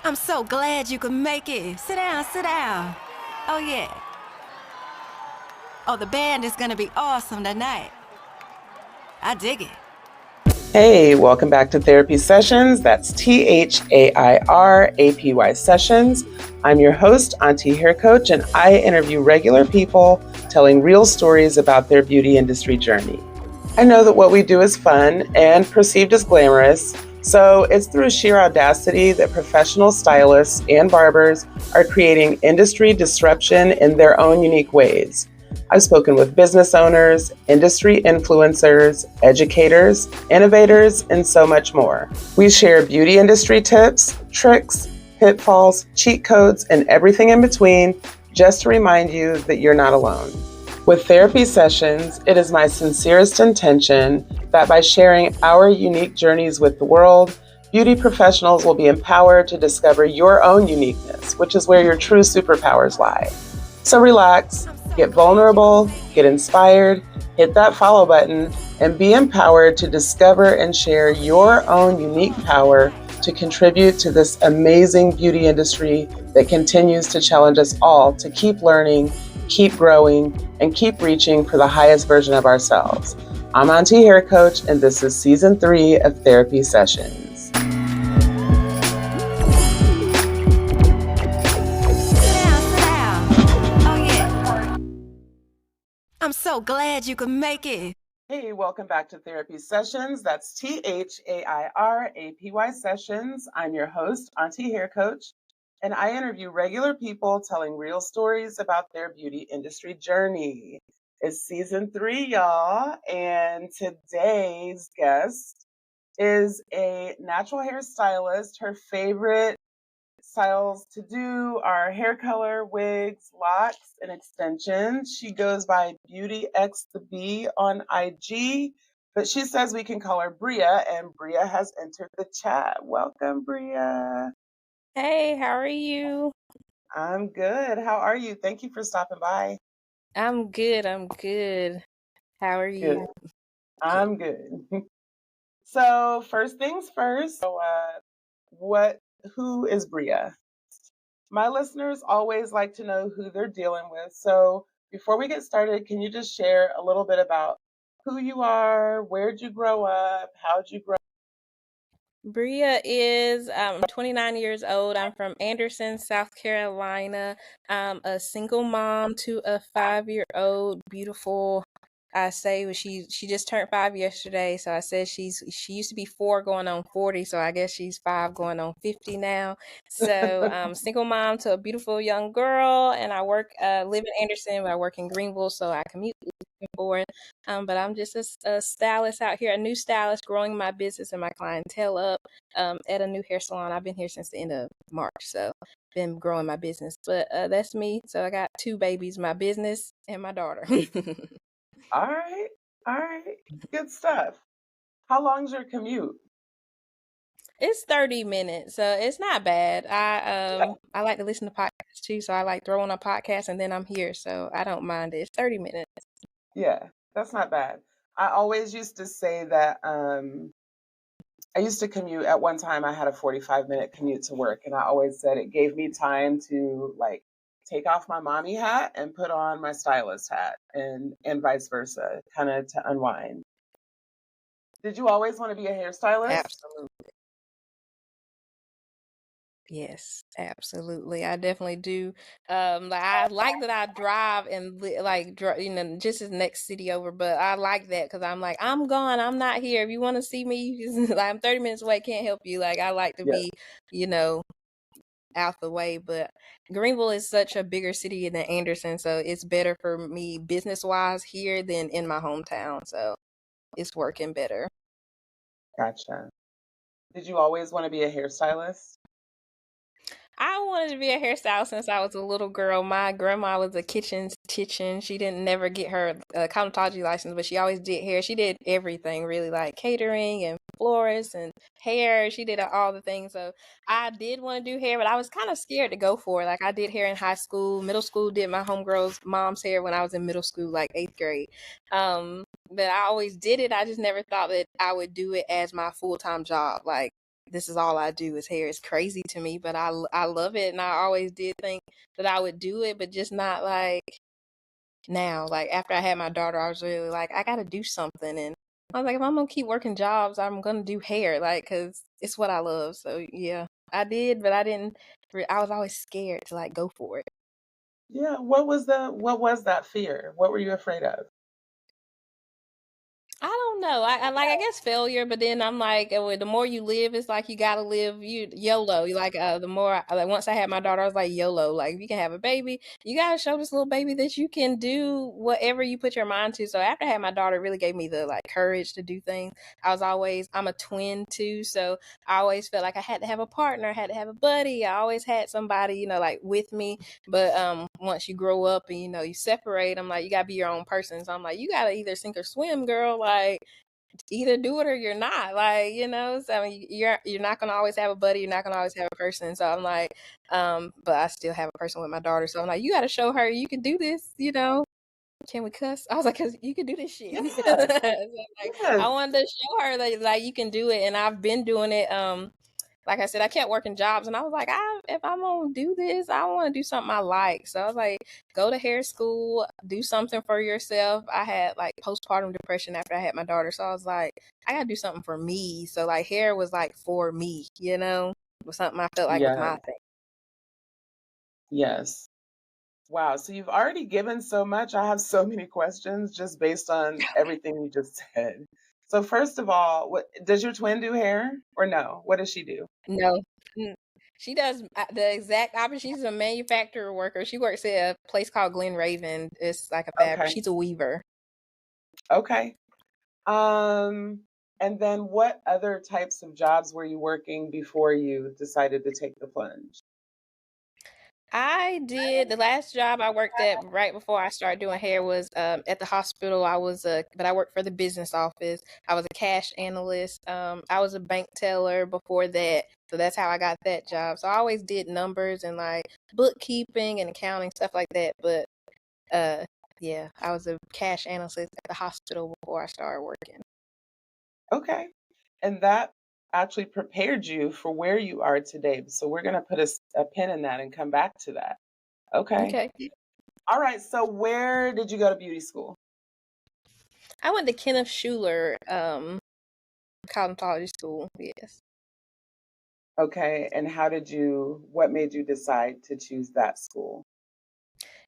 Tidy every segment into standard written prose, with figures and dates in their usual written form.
I'm so glad you could make it. Sit down, sit down. Oh, yeah. Oh, the band is gonna be awesome tonight. I dig it. Hey, welcome back to Therapy Sessions. That's Thairapy Sessions. I'm your host, Auntie Hair Coach, and I interview regular people telling real stories about their beauty industry journey. I know that what we do is fun and perceived as glamorous, so it's through sheer audacity that professional stylists and barbers are creating industry disruption in their own unique ways. I've spoken with business owners, industry influencers, educators, innovators, and so much more. We share beauty industry tips, tricks, pitfalls, cheat codes, and everything in between just to remind you that you're not alone. With therapy sessions, it is my sincerest intention that by sharing our unique journeys with the world, beauty professionals will be empowered to discover your own uniqueness, which is where your true superpowers lie. So relax, get vulnerable, get inspired, hit that follow button, and be empowered to discover and share your own unique power to contribute to this amazing beauty industry that continues to challenge us all to keep learning, keep growing, and keep reaching for the highest version of ourselves. I'm Auntie Hair Coach, and this is Season 3 of Therapy Sessions. I'm so glad you could make it. Hey, welcome back to Therapy Sessions. That's Thairapy Sessions. I'm your host, Auntie Hair Coach, and I interview regular people telling real stories about their beauty industry journey. It's season 3, y'all, and today's guest is a natural hair stylist. Her favorite styles to do are hair color, wigs, locks, and extensions. She goes by Beauty X the Bee on IG, but she says we can call her Brea, and Brea has entered the chat. Welcome, Brea. Hey, how are you? I'm good. How are you? Thank you for stopping by. I'm good. How are Good. you? I'm good. So first things first. What? Who is Brea? My listeners always like to know who they're dealing with. So before we get started, can you just share a little bit about who you are, where'd you grow up, how'd you grow Bria is 29 years old. I'm from Anderson, South Carolina. I'm a single mom to a 5-year-old beautiful. I say well, she just turned 5 yesterday, so I said she used to be 4 going on 40, so I guess she's 5 going on 50 now. So single mom to a beautiful young girl, and I live in Anderson, but I work in Greenville, so I commute back and forth. But I'm just a stylist out here, a new stylist, growing my business and my clientele up at a new hair salon. I've been here since the end of March, so been growing my business. But that's me. So I got 2 babies, my business and my daughter. All right. All right. Good stuff. How long's your commute? It's 30 minutes, so it's not bad. I like to listen to podcasts too, so I like throwing a podcast and then I'm here, so I don't mind it. It's 30 minutes. Yeah, that's not bad. I always used to say that I used to commute at one time. I had a 45-minute commute to work, and I always said it gave me time to like take off my mommy hat and put on my stylist hat, and vice versa, kind of to unwind. Did you always want to be a hairstylist? Absolutely. Yes, absolutely. I definitely do. Like I like that I drive and just the next city over, but I like that because I'm like, I'm gone, I'm not here. If you want to see me, like I'm 30 minutes away, can't help you. Like I like to Yes. be, you know, out the way. But Greenville is such a bigger city than Anderson, so it's better for me business wise here than in my hometown. So it's working better. Gotcha. Did you always want to be a hairstylist? I wanted to be a hairstylist since I was a little girl. My grandma was a kitchen. She didn't never get her cosmetology license, but she always did hair. She did everything really, like catering and florists and hair. She did all the things. So I did want to do hair, but I was kind of scared to go for it. Like I did hair in high school, middle school. Did my homegirl's mom's hair when I was in middle school, like 8th grade. But I always did it. I just never thought that I would do it as my full-time job. Like this is all I do is hair. It's crazy to me, but I love it, and I always did think that I would do it, but just not like now. Like after I had my daughter, I was really like, I got to do something, and I was like, if I'm gonna keep working jobs, I'm gonna do hair, like, cause it's what I love. So yeah, I did, but I didn't. I was always scared to like go for it. Yeah, what was that fear? What were you afraid of? I don't know. I like, I guess failure, but then I'm like, well, the more you live, it's like you gotta live you YOLO. You like the more like once I had my daughter, I was like YOLO. Like if you can have a baby, you gotta show this little baby that you can do whatever you put your mind to. So after I had my daughter, it really gave me the like courage to do things. I'm a twin too, so I always felt like I had to have a partner, I had to have a buddy. I always had somebody, like with me. But once you grow up and you separate, I'm like, you gotta be your own person. So I'm like, you gotta either sink or swim, girl. Like either do it or you're not. Like, so I mean, you're not gonna always have a buddy, you're not gonna always have a person. So I'm like, but I still have a person with my daughter. So I'm like, you gotta show her you can do this. Can we cuss? I was like, cause you can do this shit. So, Yes, like, I yes, wanted to show her that like you can do it, and I've been doing it. Like I said, I kept working jobs, and I was like, if I'm gonna do this, I want to do something I like. So I was like, go to hair school, do something for yourself. I had like postpartum depression after I had my daughter, so I was like, I gotta do something for me. So like, hair was like for me, was something I felt like was yes, my thing. yes. Wow, so you've already given so much. I have so many questions just based on everything you just said. So first of all, what does your twin do hair or no? What does she do? No. Mm. She does the exact opposite. She's a manufacturer worker. She works at a place called Glen Raven. It's like a fabric. Okay. She's a weaver. Okay. Um, and then what other types of jobs were you working before you decided to take the plunge? I did the last job I worked at right before I started doing hair was at the hospital. But I worked for the business office. I was a cash analyst. I was a bank teller before that. So that's how I got that job. So I always did numbers and like bookkeeping and accounting, stuff like that. But uh, yeah, I was a cash analyst at the hospital before I started working. Okay. And that actually prepared you for where you are today. So we're going to put a pin in that and come back to that. Okay. Okay. All right. So where did you go to beauty school? I went to Kenneth Schuler cosmetology school. Yes. Okay. And what made you decide to choose that school?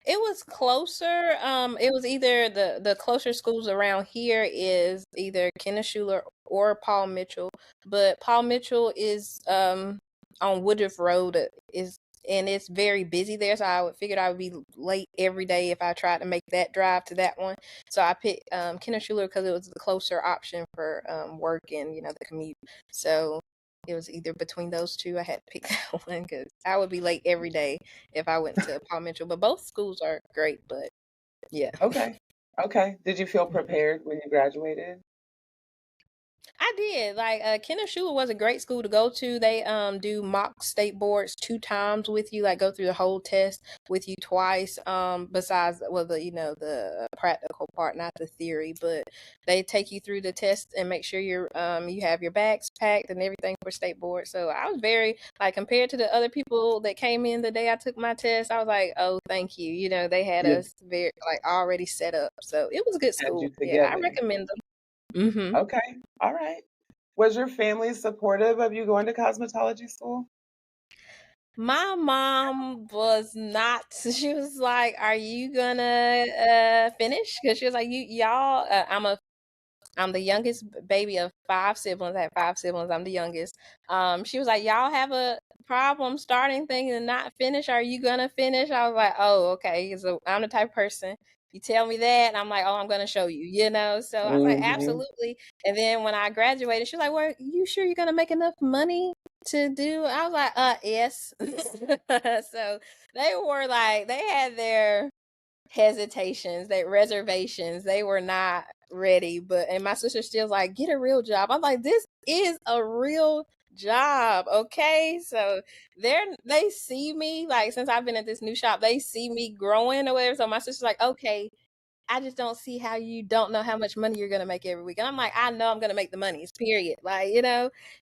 It was closer. It was either the closer schools around here is either Kenneth Schuler or Paul Mitchell, but Paul Mitchell is on Woodruff Road is and it's very busy there. So figured I would be late every day if I tried to make that drive to that one. So I picked Kenneth Schuler because it was the closer option for work and the commute. So it was either between those two. I had to pick that one because I would be late every day if I went to Paul Mitchell. But both schools are great. But yeah. Okay. Okay. Did you feel prepared when you graduated? I did. Like Kenneth Schuler was a great school to go to. They do mock state boards 2 times with you, like go through the whole test with you twice. Besides well the practical part, not the theory, but they take you through the test and make sure you have your bags packed and everything for state board. So I was very like compared to the other people that came in the day I took my test, I was like, oh thank you. They had You us very like already set up. So it was a good had school. you Yeah, I together. recommend them. Mm-hmm. Okay. All right. Was your family supportive of you going to cosmetology school? My mom was not. She was like, "Are you gonna finish?" Because she was like, "You y'all." I'm the youngest baby of 5 siblings. I have 5 siblings. I'm the youngest. She was like, "Y'all have a problem starting things and not finish. Are you gonna finish?" I was like, "Oh, okay." So I'm the type of person. You tell me that, and I'm like, "Oh, I'm gonna show you." So I was like, Hmm. "Absolutely." And then when I graduated, she was like, "Well, you sure you're gonna make enough money to do?" I was like, yes." So they had their hesitations, they reservations. They were not ready. And my sister still's like, get a real job. I'm like, this is a real job, okay? So they see me like since I've been at this new shop, they see me growing or whatever. So my sister's like, okay, I just don't see how you don't know how much money you're gonna make every week. And I'm like, I know I'm gonna make the money. It's period. Like,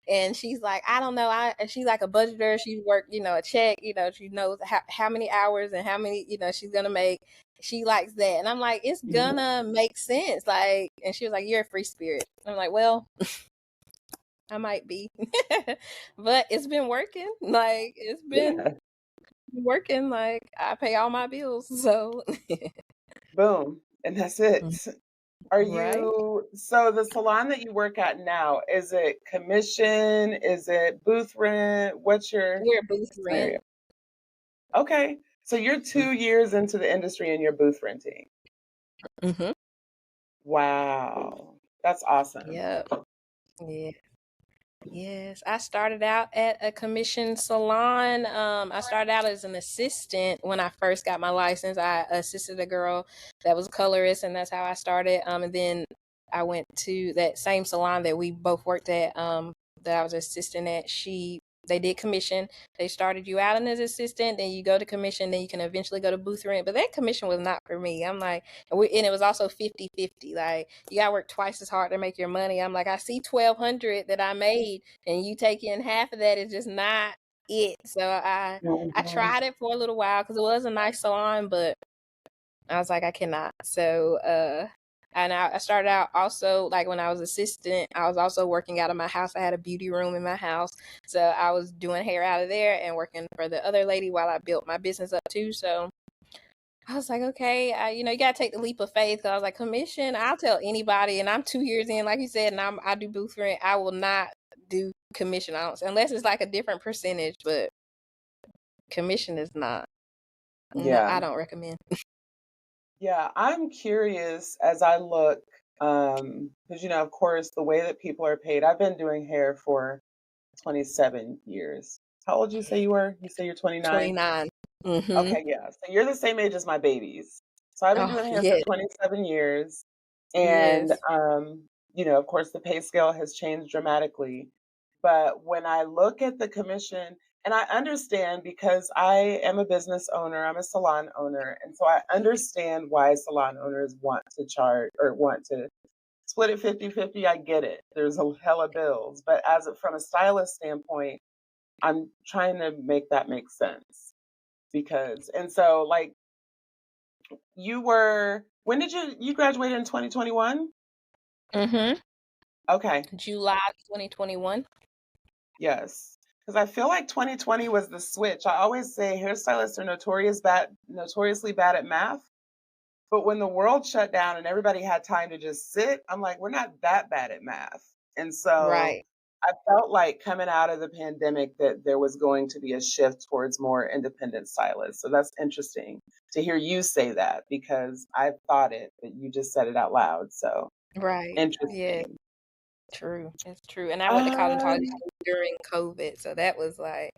And she's like, I don't know. And she's like a budgeter. She's worked, a check. She knows how many hours and how many, she's gonna make. She likes that, and I'm like, it's gonna make sense. Like, and she was like, you're a free spirit. I'm like, well, I might be, but it's been working. Like, it's been working. Like, I pay all my bills, so Boom, and that's it. Are right. so the salon that you work at now, is it commission? Is it booth rent? What's your We're booth rent. scenario? Okay, so you're 2 years into the industry and you're booth renting. Mm-hmm. Wow, that's awesome. Yep. Yeah. Yes, I started out at a commission salon. I started out as an assistant when I first got my license. I assisted a girl that was a colorist, and that's how I started. And then I went to that same salon that we both worked at. That I was assistant at. They did commission. They started you out as an assistant, then you go to commission, then you can eventually go to booth rent. But that commission was not for me. I'm like, and it was also 50-50. Like, you gotta work twice as hard to make your money. I'm like, I see 1,200 that I made, and you take in half of that is just not it. So I Mhm. tried it for a little while because it was a nice salon, but I was like, I cannot. So and I started out also, like, when I was assistant, I was also working out of my house. I had a beauty room in my house, so I was doing hair out of there and working for the other lady while I built my business up too. So I was like, okay, you gotta take the leap of faith. Cause I was like, commission, I'll tell anybody, and I'm 2 years in, like you said, and I do booth rent. I will not do commission, unless it's like a different percentage, but commission is not. No, Yeah. I don't recommend. Yeah, I'm curious as I look, because of course, the way that people are paid. I've been doing hair for 27 years. How old you say you were? You say you're 29? 29. Mm-hmm. Okay, yeah. So you're the same age as my babies. So I've been Oh, doing hair for yes, 27 years. And yes. of course the pay scale has changed dramatically. But when I look at the commission, and I understand because I am a business owner, I'm a salon owner, and so I understand why salon owners want to charge or want to split it 50-50. I get it. There's a hella bills. But from a stylist standpoint, I'm trying to make that make sense and so like when did you graduated in 2021? Mm-hmm. Okay. July 2021. Yes. Because I feel like 2020 was the switch. I always say hairstylists are notoriously bad at math. But when the world shut down and everybody had time to just sit, I'm like, we're not that bad at math. And so Right. I felt like coming out of the pandemic that there was going to be a shift towards more independent stylists. So that's interesting to hear you say that because I thought it, but you just said it out loud. So Right. Yeah, interesting. true. It's true. And I went to cosmetology Um, school during COVID, so that was like,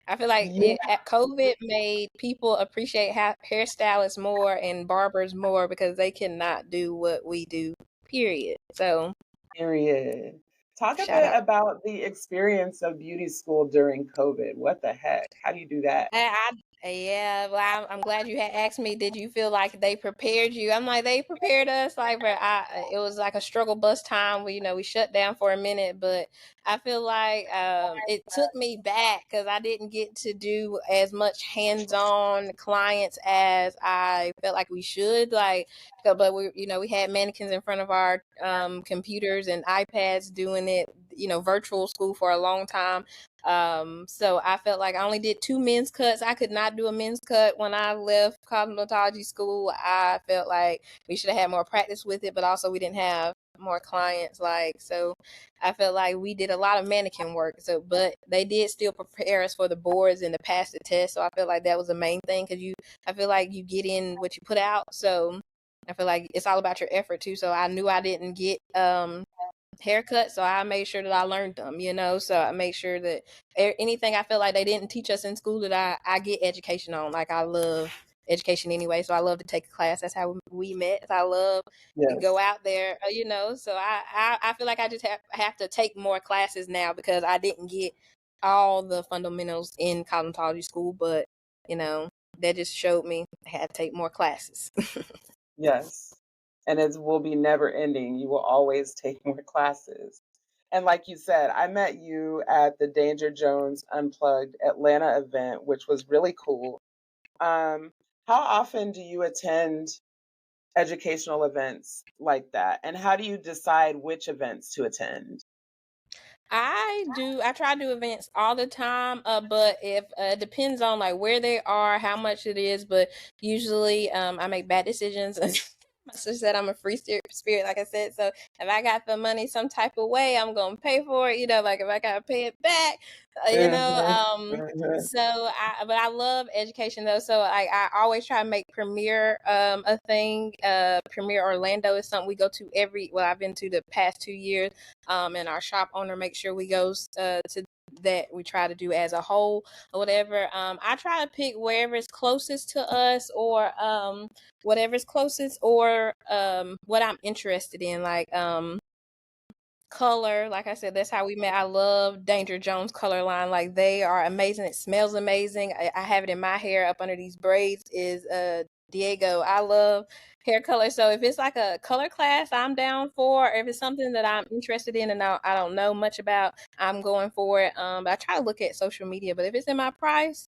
I feel like yeah, at COVID made people appreciate hairstylists more and barbers more because they cannot do what we do. Period. So period. Talk a shout bit out. about the experience of beauty school during COVID. What the heck? How do you do that? Yeah, well, I'm glad you had asked me. Did you feel like they prepared you? I'm like, they prepared us. Like, but it was like a struggle bus time. We shut down for a minute, but I feel like it took me back because I didn't get to do as much hands-on clients as I felt like we should. Like, but we had mannequins in front of our computers and iPads doing it. Virtual school for a long time. So I felt like I only did 2 men's cuts. I could not do a men's cut when I left cosmetology school. I felt like we should have had more practice with it, but also we didn't have more clients. So I felt like we did a lot of mannequin work. But they did still prepare us for the boards and to pass the test. So I feel like that was the main thing because I feel like you get in what you put out. So I feel like it's all about your effort too. So I knew I didn't get haircut, so I made sure that I learned them, so I made sure that anything I feel like they didn't teach us in school that I get education on. Like, I love education anyway, so I love to take a class. That's how we met. I love to go Yes. out there, so I feel like I just have to take more classes now because I didn't get all the fundamentals in cosmetology school, but that just showed me I had to take more classes. Yes. and it will be never ending. You will always take more classes. And like you said, I met you at the Danger Jones Unplugged Atlanta event, which was really cool. Um, how often do you attend educational events like that? And how do you decide which events to attend? I try to do events all the time, but if depends on like where they are, how much it is, but usually I make bad decisions. My sister said I'm a free spirit, like I said. So if I got the money some type of way, I'm gonna pay for it. Like if I gotta pay it back, you know. Mhm, mhm. But I love education though. So I always try to make Premiere a thing. Premiere Orlando is something we go to I've been to the past 2 years. And our shop owner makes sure we go to that we try to do as a whole or whatever. I try to pick wherever is closest to us or whatever's closest or what I'm interested in. Like color, like I said, that's how we met. I love Danger Jones color line. Like they are amazing. It smells amazing. I have it in my hair up under these braids is Diego. I love hair color. So if it's like a color class I'm down for, or if it's something that I'm interested in and I don't know much about, I'm going for it. But I try to look at social media, but if it's in my price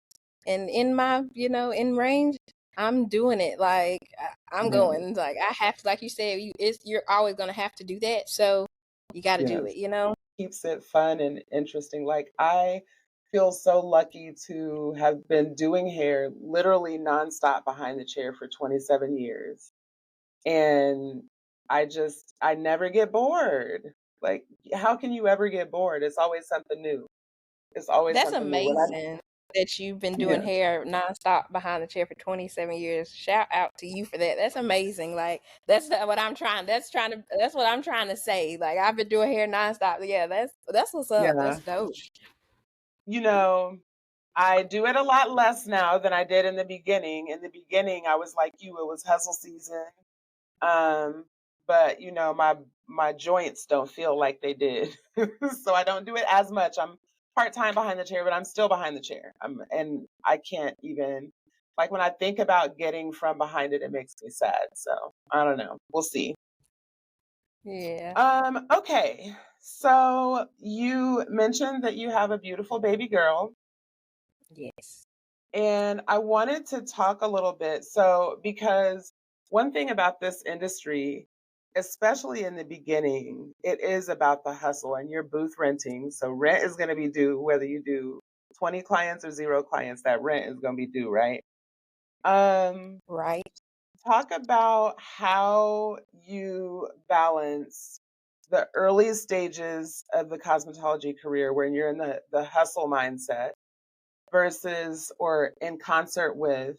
and in my, in range, I'm doing it. Like I'm Yeah, going. Like I have to, like you said, you're always gonna have to do that. So you got to do yes. it. Keeps it fun and interesting. Like I feel so lucky to have been doing hair literally nonstop behind the chair for 27 years. And I never get bored. Like, how can you ever get bored? It's always something new. It's always That's something new. When I, amazing that you've been doing yeah, hair nonstop behind the chair for 27 years. Shout out to you for that. That's amazing. Like what I'm trying. That's what I'm trying to say. Like I've been doing hair nonstop. Yeah, that's what's up. yeah. That's dope. You know, I do it a lot less now than I did in the beginning. In the beginning, I was like you, it was hustle season. Um, but my joints don't feel like they did. So I don't do it as much. I'm part-time behind the chair, but I'm still behind the chair. And I can't even like when I think about getting from behind it, it makes me sad. So I don't know. We'll see. Yeah. Okay. So you mentioned that you have a beautiful baby girl. Yes. And I wanted to talk a little bit. So, because one thing about this industry, especially in the beginning, it is about the hustle and you're booth renting. So, rent is going to be due whether you do 20 clients or 0 clients, that rent is going to be due, right? Um, Right. Talk about how you balance the early stages of the cosmetology career when you're in the hustle mindset versus or in concert with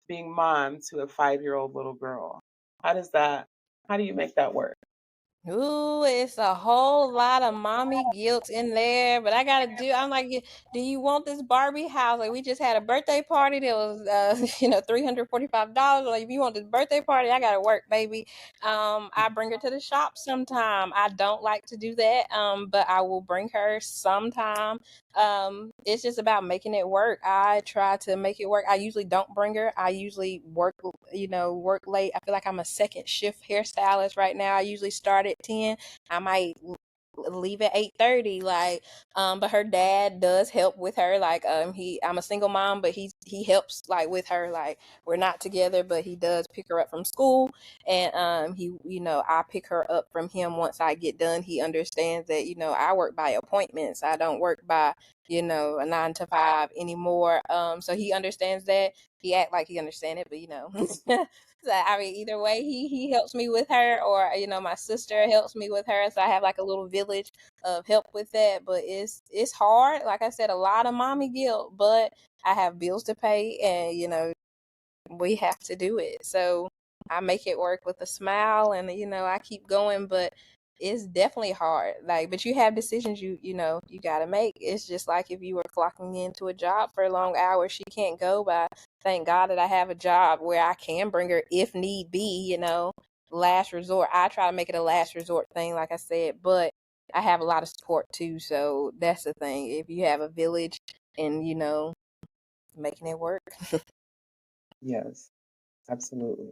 being mom to a 5-year-old little girl. How do you make that work? Ooh, it's a whole lot of mommy guilt in there, but I'm like, do you want this Barbie house? Like, we just had a birthday party that was, $345. Like, if you want this birthday party, I gotta work, baby. I bring her to the shop sometime. I don't like to do that, but I will bring her sometime. It's just about making it work. I try to make it work. I usually don't bring her. I usually work late. I feel like I'm a second shift hairstylist right now. I usually start at 10. I might leave at 8:30, like but her dad does help with her. Like I'm a single mom, but he helps like with her. Like we're not together, but he does pick her up from school, and he I pick her up from him once I get done. He understands that I work by appointments. I don't work by a 9 to 5 anymore. So he understands that. He act like he understand it, but so, I mean, either way, he helps me with her, or my sister helps me with her. So I have like a little village of help with that. But it's hard. Like I said, a lot of mommy guilt, but I have bills to pay, and we have to do it. So I make it work with a smile, and I keep going, but it's definitely hard. Like, but you have decisions you got to make. It's just like if you were clocking into a job for long hours, she can't go. But thank God that I have a job where I can bring her if need be. Last resort. I try to make it a last resort thing, like I said, but I have a lot of support too. So that's the thing. If you have a village and making it work. Yes, absolutely.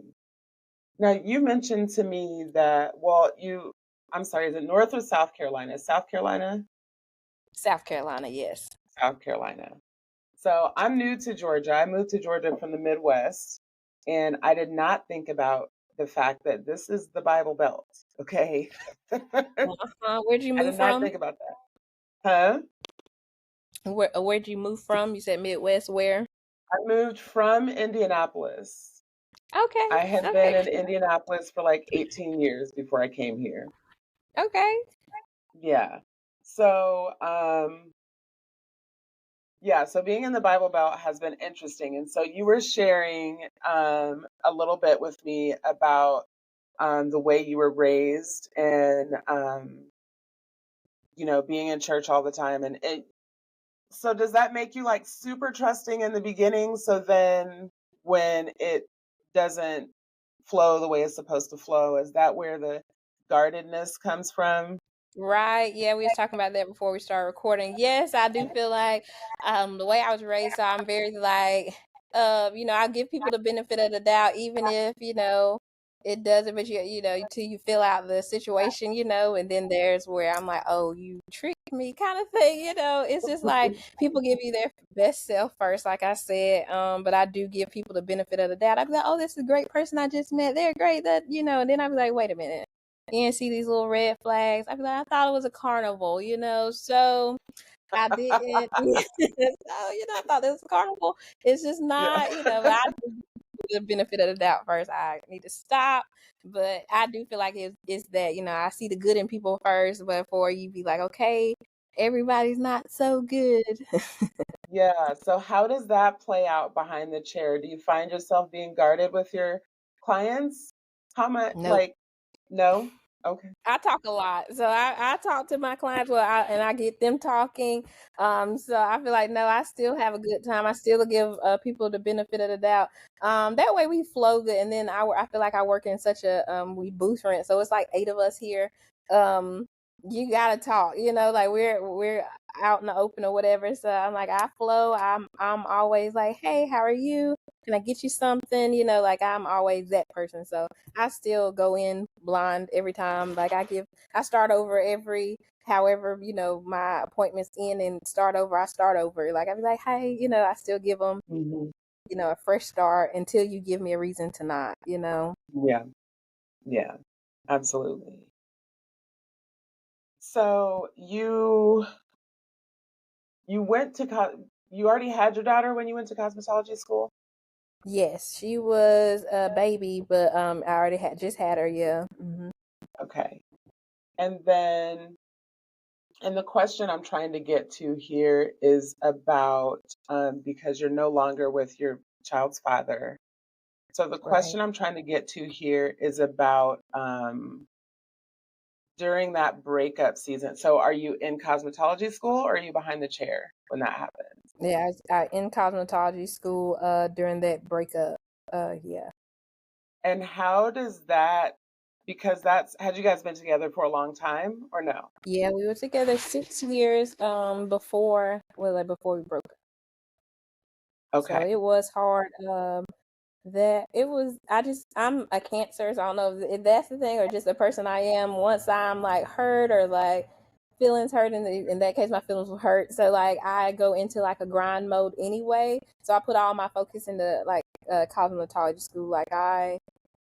Now, you mentioned to me that, I'm sorry, is it North or South Carolina? South Carolina? South Carolina, yes. South Carolina. So I'm new to Georgia. I moved to Georgia from the Midwest, and I did not think about the fact that this is the Bible Belt. Okay. I Where'd you did move not from? think about that. Huh? Where'd you move from? You said Midwest. Where? I moved from Indianapolis. Okay. I had been Okay. in Indianapolis for like 18 years before I came here. Okay. Yeah. So, yeah, so being in the Bible Belt has been interesting. And so you were sharing a little bit with me about the way you were raised and, being in church all the time. So does that make you like super trusting in the beginning? So then when it doesn't flow the way it's supposed to flow, is that where the guardedness comes from? Right. Yeah, we was talking about that before we started recording. Yes, I do feel like the way I was raised, so I'm very like I give people the benefit of the doubt even if, it doesn't, but till you fill out the situation, and then there's where I'm like, "Oh, you tricked me," kind of thing. It's just like people give you their best self first, like I said. But I do give people the benefit of the doubt. I'd be like, "Oh, this is a great person I just met. They're great." And then I'd be like, "Wait a minute. You didn't see these little red flags." I'd be like, I thought it was a carnival. So I didn't. I thought it was a carnival. It's just Yeah. not, but I do give the benefit of the doubt first. I need to stop. But I do feel like it's that, I see the good in people first before you be like, okay, everybody's not so good. Yeah. So how does that play out behind the chair? Do you find yourself being guarded with your clients? How much, No. like, no? Okay. I talk a lot. So I talk to my clients and I get them talking. So I feel like, no, I still have a good time. I still give people the benefit of the doubt. That way we flow good. And then I feel like I work in such a, we booth rent. So it's like 8 of us here. Um, you gotta talk, like we're out in the open or whatever. So I'm like, I flow. I'm always like, hey, how are you? Can I get you something? Like I'm always that person. So I still go in blind every time. Like I start over every, however, my appointments end and start over. I start over. Like I be like, hey, I still give them, Hmm. a fresh start until you give me a reason to not. Yeah. Yeah. Absolutely. So you went to you already had your daughter when you went to cosmetology school? Yes, she was a baby, but I already just had her. Yeah. Okay. And then, and the question I'm trying to get to here is about because you're no longer with your child's father. So the Right. question I'm trying to get to here is about during that breakup season. So are you in cosmetology school or are you behind the chair when that happened? Yeah, I in cosmetology school during that breakup. Yeah. And how does that, because had you guys been together for a long time or no? Yeah, we were together 6 years before we broke up. So Okay. it was hard. That it was I'm a cancer, so I don't know if that's the thing or just the person I am. Once I'm like hurt or like feelings hurt, in that case my feelings were hurt, so like I go into like a grind mode anyway. So I put all my focus into like cosmetology school. Like I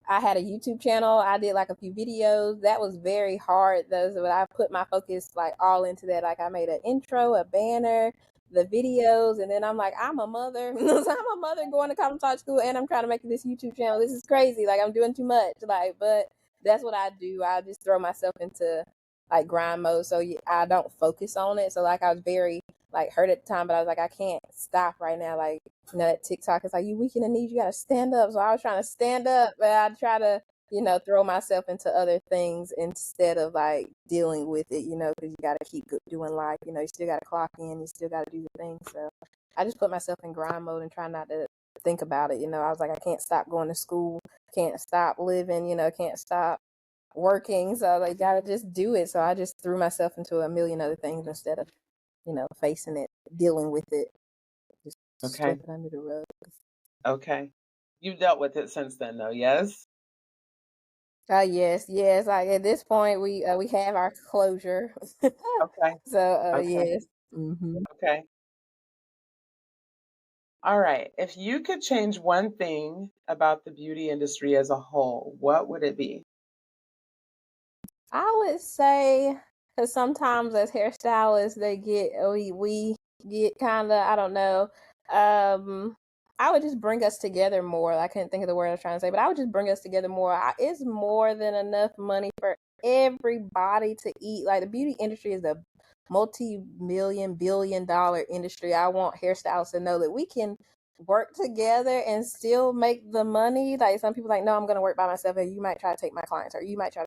had a YouTube channel. I did like a few videos. That was very hard though. So I put my focus like all into that. Like I made an intro, a banner, the videos, and then I'm like, I'm a mother. So I'm a mother going to cosmetology school, and I'm trying to make this YouTube channel. This is crazy. Like I'm doing too much. Like, but that's what I do. I just throw myself into like grind mode, so I don't focus on it. So like I was very like hurt at the time, but I was like, I can't stop right now. Like that TikTok is like, you weak in the knees, you gotta stand up. So I was trying to stand up, but I try to throw myself into other things instead of like dealing with it, because you got to keep doing life. You still got to clock in, you still got to do the things. So I just put myself in grind mode and try not to think about it. I was like, I can't stop going to school, can't stop living, can't stop working. So like, gotta just do it. So I just threw myself into a million other things instead of, facing it, dealing with it, just Okay. sweep it under the rug. Okay. You've dealt with it since then though, yes? Yes, yes. Like at this point, we have our closure. Okay. So Okay. yes. Hmm. Okay. All right. If you could change one thing about the beauty industry as a whole, what would it be? I would say because sometimes as hairstylists, we get kind of, I don't know. Um, I would just bring us together more. I couldn't think of the word I was trying to say, but I would just bring us together more. It's more than enough money for everybody to eat. Like the beauty industry is a multi-million billion dollar industry. I want hairstylists to know that we can work together and still make the money. Like some people like, no, I'm gonna work by myself, and you might try to take my clients, or you might try,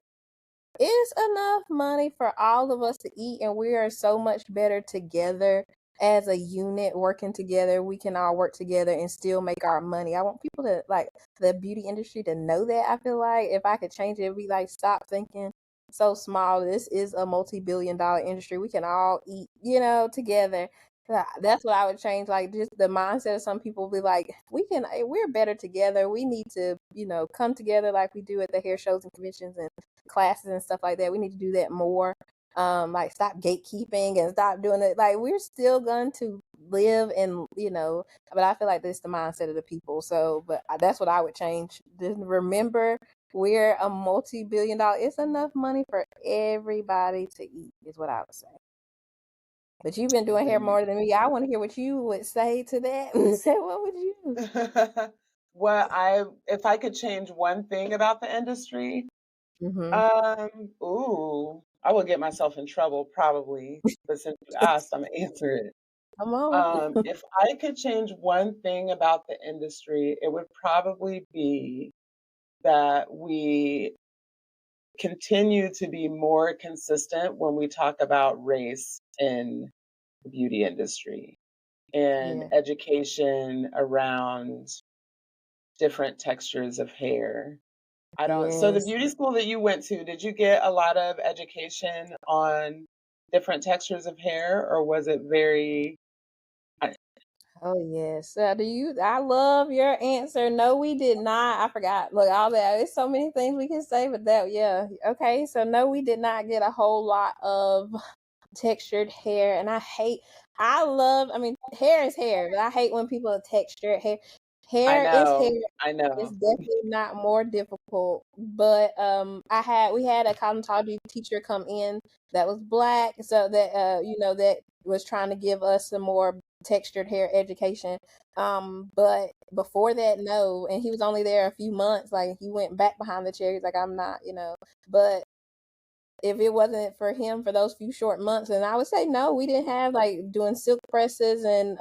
it's enough money for all of us to eat, and we are so much better together as a unit working together. We can all work together and still make our money. I want people to like the beauty industry to know that. I feel like if I could change it, it'd be like stop thinking so small. This is a multi-billion dollar industry. We can all eat, together. That's what I would change. Like just the mindset of some people be like, we're better together. We need to, come together like we do at the hair shows and conventions and classes and stuff like that. We need to do that more. Like stop gatekeeping and stop doing it. Like we're still going to live and but I feel like this is the mindset of the people. So, but that's what I would change. Just remember, we're a multi-billion dollar. It's enough money for everybody to eat. Is what I would say. But you've been doing hair Very more than me. I want to hear what you would say to that. Say, what would you? If I could change one thing about the industry, Mm-hmm. I will get myself in trouble probably, but since you asked, I'm gonna answer it. Come on. If I could change one thing about the industry, it would probably be that we continue to be more consistent when we talk about race in the beauty industry and Yeah. education around different textures of hair. So the Yes. beauty school that you went to, did you get a lot of education on different textures of hair, or was it very, I, Oh yes. I love your answer. No, we did not. I forgot. Look, all that. There's so many things we can say, but that, yeah. Okay. So no, we did not get a whole lot of textured hair, and I mean, hair is hair, but I hate when people are textured hair. I Hair is hair. know, I It's know. definitely not more difficult. But we had a cosmetology teacher come in that was black, so that that was trying to give us some more textured hair education. But before that, no, and he was only there a few months. Like he went back behind the chair. He's like, I'm not, but if it wasn't for him for those few short months, and I would say no, we didn't have like doing silk presses and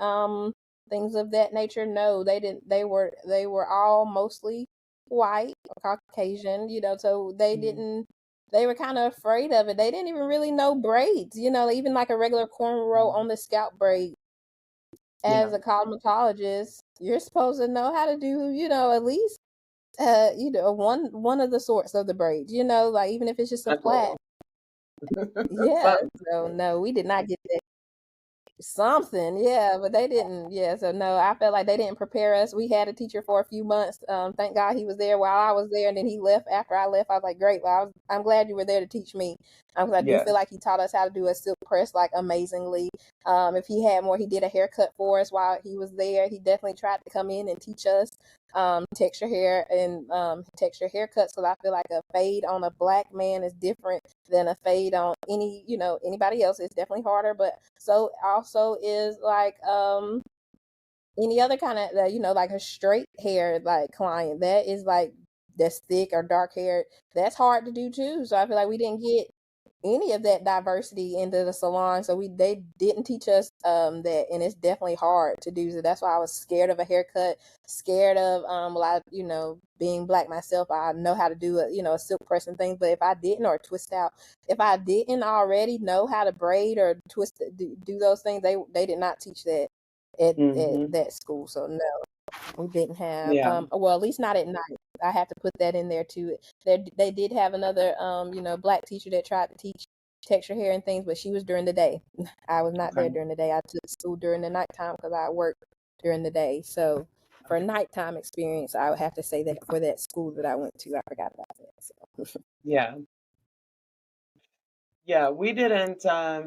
things of that nature. No, they didn't. They were all mostly white or Caucasian, so they Mm, didn't. They were kind of afraid of it. They didn't even really know braids, even like a regular cornrow mm, on the scalp braid. yeah, As a cosmetologist, you're supposed to know how to do, at least one of the sorts of the braids, like even if it's just a flat. knuckle. Yeah, Something. so no, we did not get that. Something, yeah, but they didn't. Yeah, so no, I felt like they didn't prepare us. We had a teacher for a few months. Thank God he was there while I was there, and then he left after I left. I was like, great. Well, I'm glad you were there to teach me. Because I do feel like Yes. he taught us how to do a silk press like amazingly. If he had more, he did a haircut for us while he was there. He definitely tried to come in and teach us texture hair and texture haircuts. Because I feel like a fade on a black man is different than a fade on anybody else. It's definitely harder, but so also is like any other kind of like a straight hair like client that is like that's thick or dark hair, that's hard to do too. So I feel like we didn't get any of that diversity into the salon, so they didn't teach us that, and it's definitely hard to do. So that's why I was scared of a haircut, scared of well, I being black myself, I know how to do a silk press and things, but if I didn't, or twist out, if I didn't already know how to braid or twist, do those things, they did not teach that at Hmm. that school. So no, we didn't have Yeah. well, at least not at night. I have to put that in there too. They did have another black teacher that tried to teach texture hair and things, but she was during the day. I was not there Okay. during the day. I took school during the nighttime because I worked during the day. So for nighttime experience, I would have to say that for that school that I went to, I forgot about that. So. Yeah. Yeah, we didn't have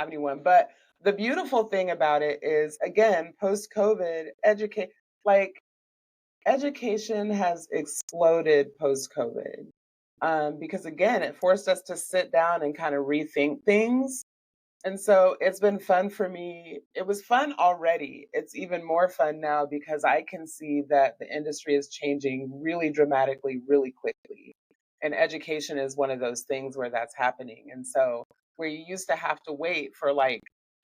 anyone. But the beautiful thing about it is, again, post COVID, education has exploded post COVID. Because again, it forced us to sit down and kind of rethink things. And so it's been fun for me. It was fun already. It's even more fun now because I can see that the industry is changing really dramatically, really quickly. And education is one of those things where that's happening. And so where you used to have to wait for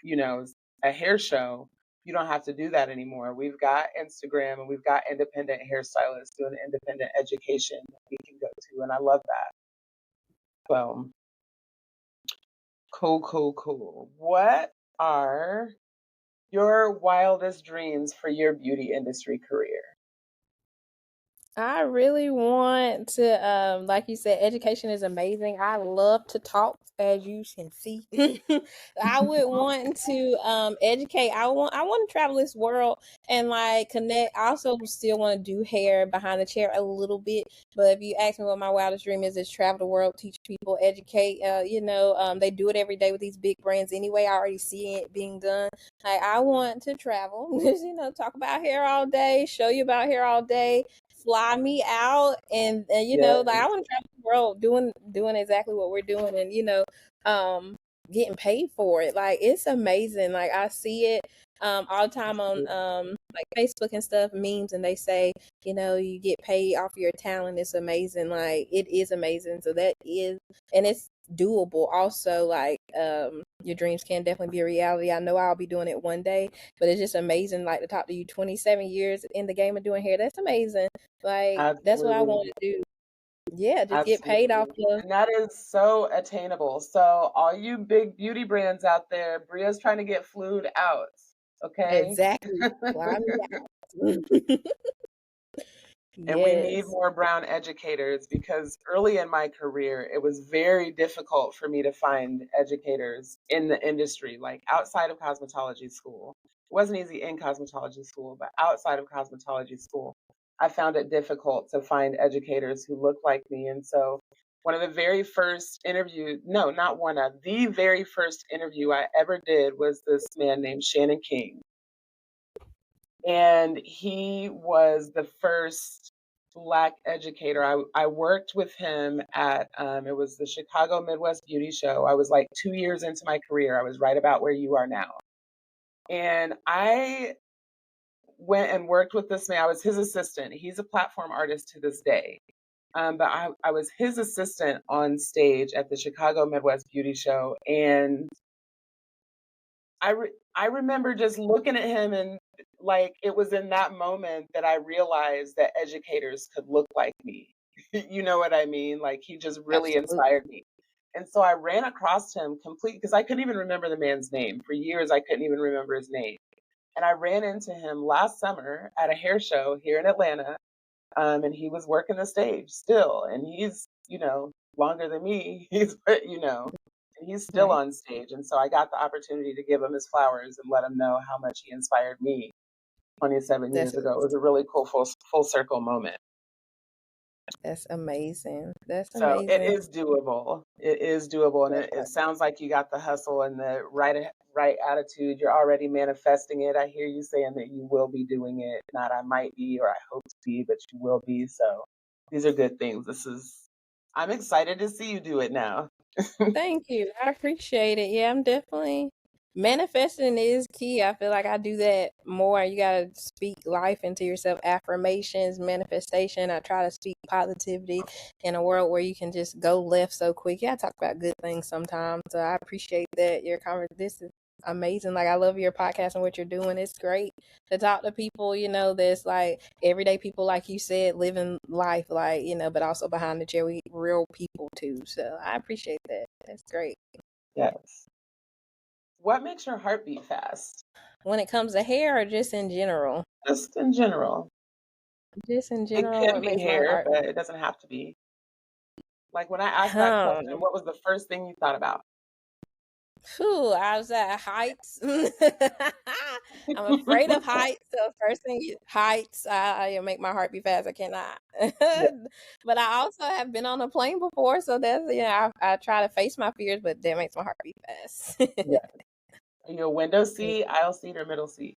you know, a hair show, you don't have to do that anymore. We've got Instagram and we've got independent hairstylists doing independent education that we can go to. And I love that. So cool, cool, cool. What are your wildest dreams for your beauty industry career? I really want to, like you said, education is amazing. I love to talk, as you can see. I would want to educate. I want to travel this world and like connect. I also still want to do hair behind the chair a little bit. But if you ask me what my wildest dream is travel the world, teach people, educate. They do it every day with these big brands anyway. I already see it being done. Like I want to travel, talk about hair all day, show you about hair all day, fly me out, and Yes, like I want to travel the world doing exactly what we're doing, and getting paid for it. Like it's amazing. Like I see it all the time on like Facebook and stuff, memes, and they say, you get paid off your talent. It's amazing. Like it is amazing. So that is, and it's doable also. Like your dreams can definitely be a reality. I know I'll be doing it one day, but it's just amazing. Like to talk to you, 27 years in the game of doing hair, that's amazing. Like that's what I want absolutely. to do. Yeah, just get paid off Absolutely. of. And that is so attainable. So, all you big beauty brands out there, Bria's trying to get flued out. Okay. Exactly. Fly me out. And we need Yes. more brown educators because early in my career, it was very difficult for me to find educators in the industry, like outside of cosmetology school. It wasn't easy in cosmetology school, but outside of cosmetology school, I found it difficult to find educators who looked like me. And so, one of the very first interview, no, not one of the very first interview I ever did was this man named Shannon King. And he was the first Black educator. I worked with him at, it was the Chicago Midwest Beauty Show. I was like 2 years into my career. I was right about where you are now. And I went and worked with this man. I was his assistant. He's a platform artist to this day. But I was his assistant on stage at the Chicago Midwest Beauty Show. And I remember just looking at him, and like it was in that moment that I realized that educators could look like me. You know what I mean? Like he just really Absolutely. inspired me. And so I ran across him complete because I couldn't even remember the man's name. For years I couldn't even remember his name. And I ran into him last summer at a hair show here in Atlanta. And he was working the stage still. And he's, longer than me. And he's still Right. on stage. And so I got the opportunity to give him his flowers and let him know how much he inspired me 27 That's years ago. It was a really cool full circle moment. that's amazing. That's So it amazing. is doable. It is doable. And it sounds like you got the hustle and the right attitude. You're already manifesting it. I hear you saying that you will be doing it. Not I might be or I hope to be, but you will be. So these are good things. I'm excited to see you do it now. Thank you. I appreciate it. Yeah, I'm definitely manifesting is key. I feel like I do that more. You gotta speak life into yourself, affirmations, manifestation. I try to speak positivity in a world where you can just go left so quick. Yeah, I talk about good things sometimes. So I appreciate that. This is amazing. Like I love your podcast and what you're doing. It's great to talk to people, that's like everyday people, like you said, living life, like, but also behind the chair, we real people too. So I appreciate that. That's great. Yes. What makes your heart beat fast? When it comes to hair or just in general? Just in general. Just in It general, can what be makes my hair, heart but it doesn't have to be. Like when I asked that question, hum. what was the first thing you thought about? Whew, I was at heights. I'm afraid of heights. So first thing, heights, I make my heart beat fast. I cannot. Yeah, But I also have been on a plane before, so that's I try to face my fears, but that makes my heart beat fast. yeah. Are you a window seat, aisle seat, or middle seat?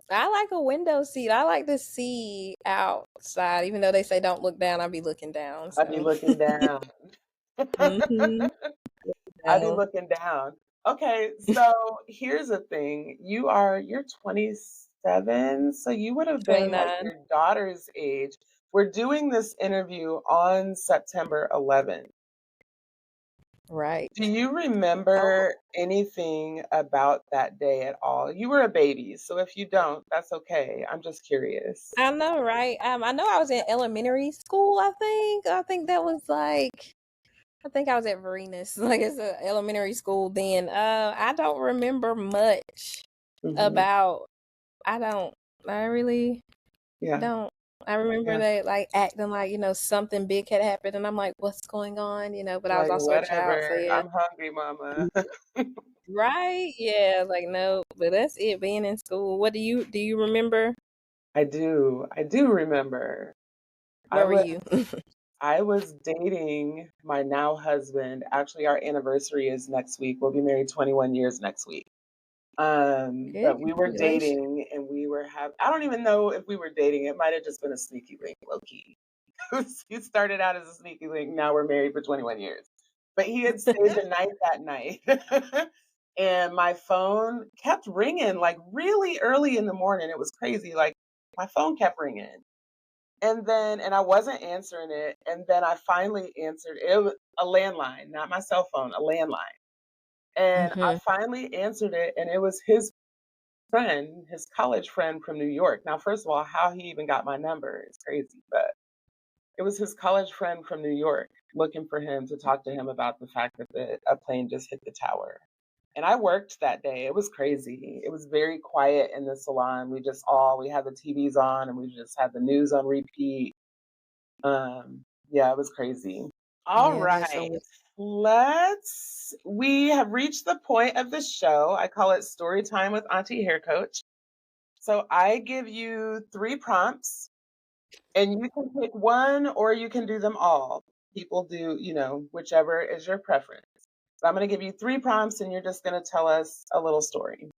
I like a window seat. I like to see outside, even though they say don't look down. I'll be looking down. I'd be So, looking down. hmm I'd be down. looking down. Okay, so here's the thing. You're 27, so you would have been like 29. your daughter's age. We're doing this interview on September 11th. Do Right. you Oh, remember anything about that day at all? You were a baby, so if you don't, that's okay. I'm just curious. I know, right? I know I was in elementary school, I think. I think that was like I think I was at Verenas, like it's a elementary school then. I don't remember much Hmm. about I don't I really Yeah, don't. I remember yeah. they like acting like, something big had happened and I'm like, what's going on? But I was Like, also a child, so whatever. yeah. I'm hungry, mama. Right? Yeah, like no, but that's it being in school. What do you remember? I do remember. I Where were was you? I was dating my now husband. Actually, our anniversary is next week. We'll be married 21 years next week. Good, But we were congratulations. dating and we were I don't even know if we were dating. It might have just been a sneaky link, low key. He started out as a sneaky link. Now we're married for 21 years. But he had stayed the night that night. And my phone kept ringing like really early in the morning. It was crazy. Like my phone kept ringing. And I wasn't answering it. And then I finally answered it. Was a landline, not my cell phone, a landline. And I Hmm. finally answered it, and it was his friend, his college friend from New York. Now, first of all, how he even got my number is crazy, but it was his college friend from New York looking for him to talk to him about the fact that a plane just hit the tower. And I worked that day. It was crazy. It was very quiet in the salon. We had the TVs on and we just had the news on repeat. Yeah, it was crazy. All Yeah, that's so right. weird. We have reached the point of the show. I call it story time with Auntie Hair Coach. So I give you three prompts and you can pick one or you can do them all. People do, whichever is your preference. So I'm going to give you three prompts and you're just going to tell us a little story.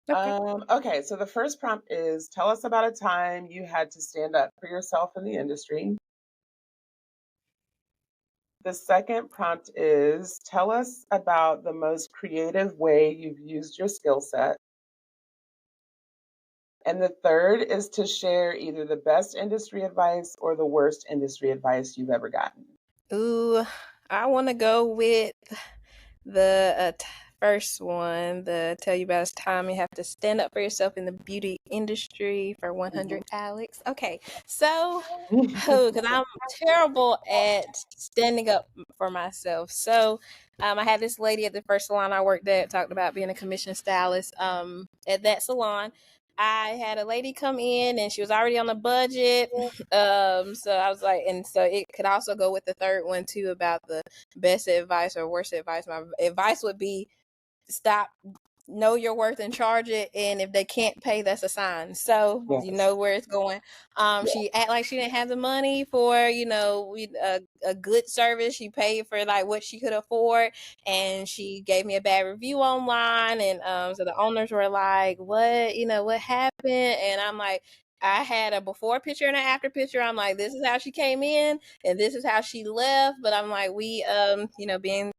Okay. Okay, so the first prompt is tell us about a time you had to stand up for yourself in the industry. The second prompt is tell us about the most creative way you've used your skill set. And the third is to share either the best industry advice or the worst industry advice you've ever gotten. Ooh, I want to go with the first one, the tell you about this time you have to stand up for yourself in the beauty industry for 100 Alex. Okay, so because I'm terrible at standing up for myself. So I had this lady at the first salon I worked at talked about being a commission stylist. At that salon, I had a lady come in and she was already on a budget. So I was like, and so it could also go with the third one too about the best advice or worst advice. My advice would be stop, know your worth and charge it, and if they can't pay, that's a sign, so you Yes. know where it's going. Yeah. She act like she didn't have the money for a good service. She paid for like what she could afford, and she gave me a bad review online, and so the owners were like, what happened? And I'm like, I had a before picture and an after picture. I'm like, this is how she came in and this is how she left. But I'm like, we being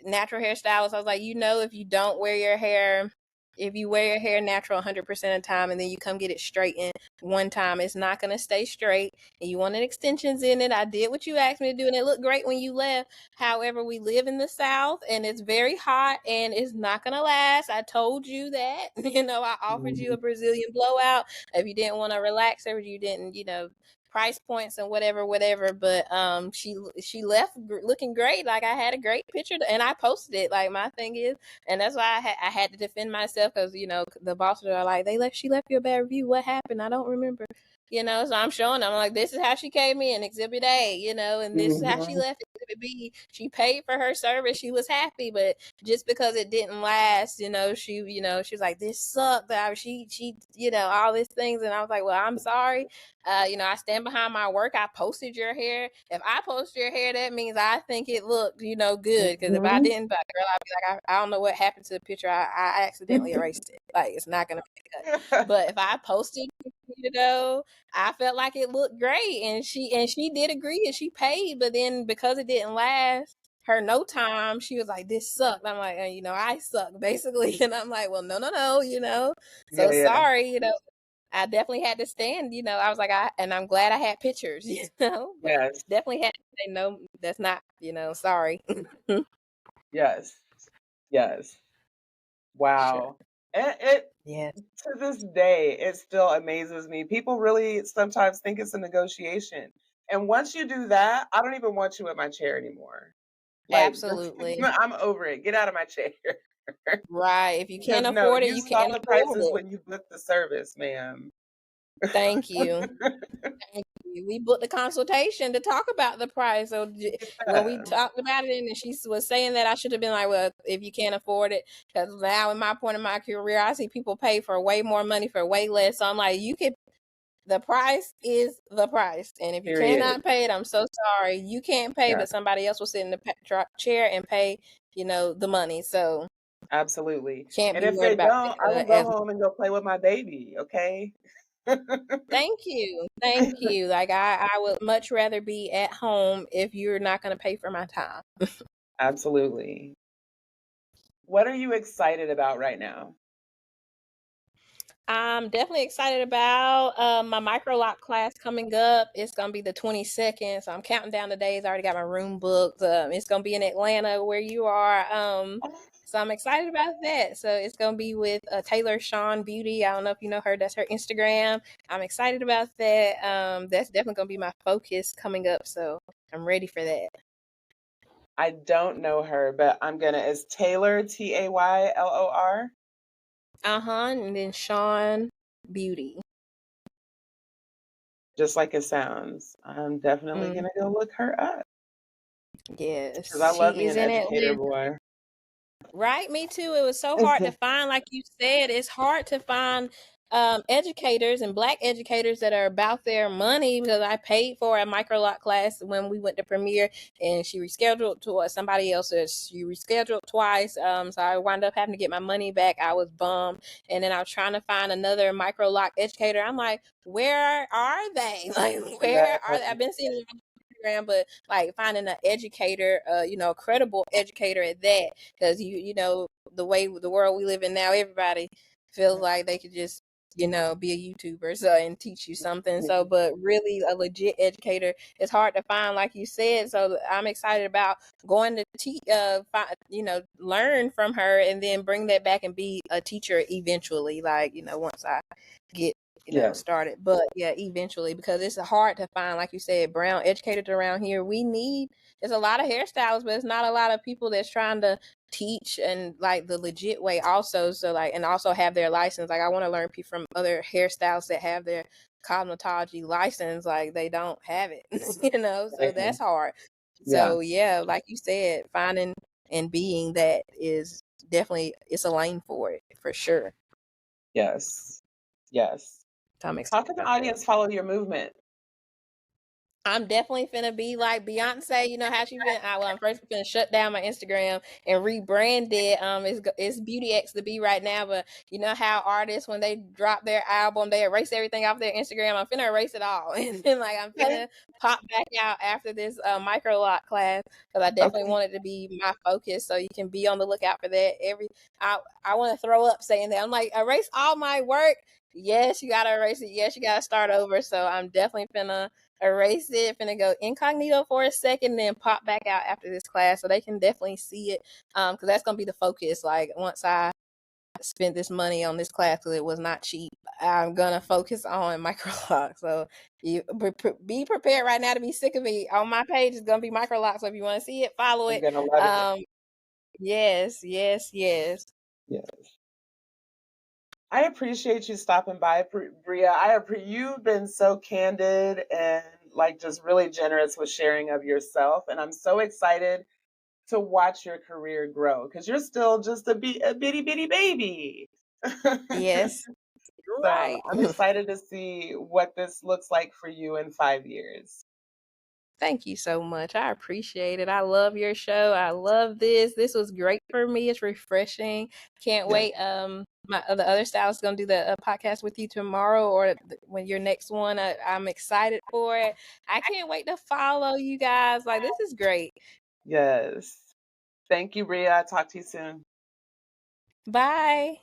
natural hairstylist, I was like, if you don't wear your hair, if you wear your hair natural 100% of the time and then you come get it straightened one time, it's not going to stay straight. And you wanted extensions in it. I did what you asked me to do and it looked great when you left. However, we live in the South and it's very hot and it's not going to last. I told you that. I offered you Mhm. a Brazilian blowout if you didn't want to relax or you didn't, price points and whatever, but she left looking great. Like I had a great picture and I posted it. Like my thing is, and that's why I had to defend myself because the bosses are like, she left you a bad review, what happened? I don't remember. So I'm showing them, I'm like, this is how she came in, Exhibit A, and this is how she Mhm. left Exhibit B. She paid for her service. She was happy, but just because it didn't last, she was like, this sucked. She, all these things. And I was like, well, I'm sorry. I stand behind my work. I posted your hair. If I post your hair, that means I think it looked, good. Because if I Mhm. didn't, girl, I'd be like, I don't know what happened to the picture. I accidentally erased it. Like, it's not going to be cut. But if I posted, I felt like it looked great, and she did agree, and she paid. But then because it didn't last her no time, she was like, "This sucked." I'm like, I suck basically, and I'm like, "Well, no, no, no, Yeah, so yeah. sorry, I definitely had to stand, I was like, and I'm glad I had pictures, but Yes. definitely had to say no. That's not, sorry, Yes. Yes. for sure. Wow. And it Yes, to this day, it still amazes me. People really sometimes think it's a negotiation. And once you do that, I don't even want you in my chair anymore. Like, just, absolutely. I'm over it. Get out of my chair. Right. If you can't Because no, afford it, you you saw can't the afford prices it. when you booked the service, ma'am. Thank you. Thank you. We booked the consultation to talk about the price. So when we Yeah, talked about it, and she was saying that, I should have been like, well, if you can't afford it, because now in my point in my career, I see people pay for way more money for way less. So I'm like, the price is the price. And if you period. cannot pay it, I'm so sorry. You can't pay, Yeah, but somebody else will sit in the chair and pay, the money. So absolutely. can't And be if worried they about don't, I will go home and go play with my baby, okay? Thank you. Thank you. Like I would much rather be at home if you're not going to pay for my time. Absolutely. What are you excited about right now? I'm definitely excited about my micro lock class coming up. It's gonna be the 22nd, so I'm counting down the days. I already got my room booked. It's gonna be in Atlanta, where you are. So I'm excited about that. So it's gonna be with Taylor Sean Beauty. I don't know if you know her. That's her Instagram. I'm excited about that. That's definitely gonna be my focus coming up. So I'm ready for that. I don't know her, but I'm gonna. Is Taylor Taylor? And then Sean Beauty. Just like it sounds. I'm definitely Mm, gonna go look her up because yes, I love she me is an in educator Atlanta. boy. Right, me too. It was so hard to find, like you said, it's hard to find educators and black educators that are about their money, because I paid for a micro lot class when we went to premiere, and she rescheduled to somebody else. She rescheduled twice. So I wound up having to get my money back. I was bummed. And then I was trying to find another micro lot educator. I'm like, where are they? Like, Yeah, where are they? I've been seeing them on Instagram, but like finding an educator, a credible educator at that, because the way the world we live in now, everybody feels like they could just be a YouTuber and teach you something. So, but really a legit educator is hard to find, like you said. So I'm excited about going to teach, learn from her, and then bring that back and be a teacher eventually. Like once I get yeah, started. But yeah, eventually, because it's hard to find, like you said, brown educators around here. There's a lot of hairstyles, but it's not a lot of people that's trying to teach and like the legit way also. So like, and also have their license. Like I want to learn from other hairstyles that have their cosmetology license. Like they don't have it, so right. that's hard. Yeah, So yeah, like you said, finding and being that is definitely, it's a lane for it for sure. yes, yes. So I'm How excited can the about that. audience follow your movement? I'm definitely finna be like Beyonce. You know how she been? I'm first finna shut down my Instagram and rebrand it. It's Beauty X the B right now, but you know how artists, when they drop their album, they erase everything off their Instagram. I'm finna erase it all, and then like I'm finna pop back out after this micro lot class, because I definitely Okay. want it to be my focus. So you can be on the lookout for that. I want to throw up saying that. I'm like, erase all my work. Yes, you gotta erase it. Yes, you gotta start over. So I'm definitely finna erase it, finna go incognito for a second, then pop back out after this class, so they can definitely see it, because that's gonna be the focus. Like once I spent this money on this class, because it was not cheap, I'm gonna focus on micro lock. So you be prepared right now to be sick of me. On my page is gonna be micro lock, so if you want to see it, follow I'm it. gonna love it. um yes, yes, yes. Yeah. I appreciate you stopping by, Brea. You've been so candid and like just really generous with sharing of yourself, and I'm so excited to watch your career grow because you're still just a bitty bitty baby. Yes, you're So right. I'm excited to see what this looks like for you in 5 years. Thank you so much. I appreciate it. I love your show. I love this. This was great for me. It's refreshing. Can't Yeah. wait. My the other stylist is gonna do the podcast with you tomorrow or when your next one. I'm excited for it. I can't wait to follow you guys. Like this is great. Yes. Thank you, Brea. Talk to you soon. Bye.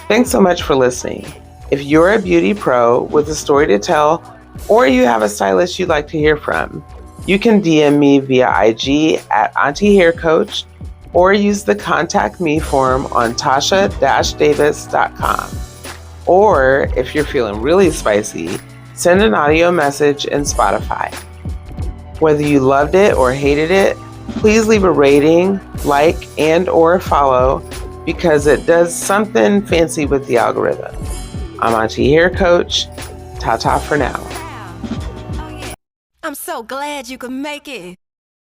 Thanks so much for listening. If you're a beauty pro with a story to tell, or you have a stylist you'd like to hear from, you can DM me via IG at Auntie Hair Coach or use the Contact Me form on tasha-davis.com. Or if you're feeling really spicy, send an audio message in Spotify. Whether you loved it or hated it, please leave a rating, like, and or follow because it does something fancy with the algorithm. I'm Auntie Hair Coach. Ta-ta for now. Oh, yeah. I'm so glad you could make it.